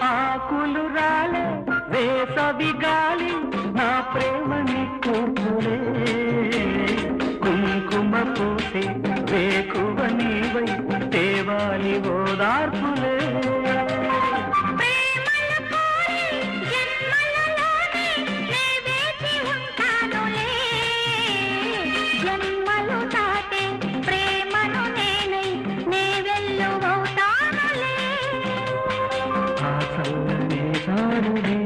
ఆకులు రాలే వేసవి గాలి నా ప్రేమ నిక్కులే కుంకుమ పూసే వేకువ నీవై దేవాలి ఓదార్పులే చల్లని సారుడే